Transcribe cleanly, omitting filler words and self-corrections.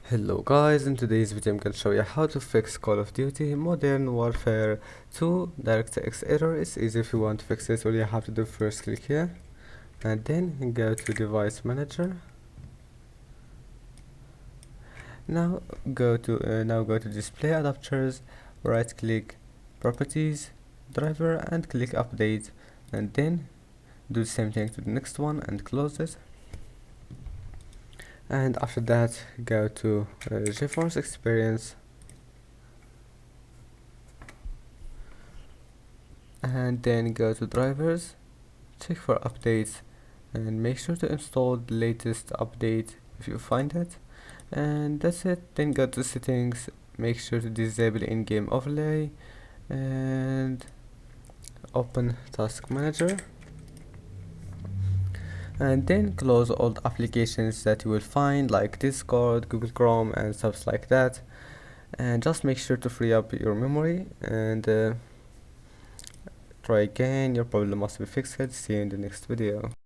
Hello guys, in today's video I'm going to show you how to fix Call of Duty Modern Warfare 2 DirectX error. It's easy. If you want to fix it, all you have to do first click here and then go to Device Manager. Now go to Display Adapters, right click Properties, Driver and click Update, and then do the same thing to the next one and close it. And after that go to GeForce Experience and then go to drivers, check for updates and make sure to install the latest update if you find it, and that's it. Then go to settings, make sure to disable in-game overlay and open task manager, and then close all the applications that you will find like Discord, Google Chrome and stuff like that, and just make sure to free up your memory and try again. Your problem must be fixed. See you in the next video.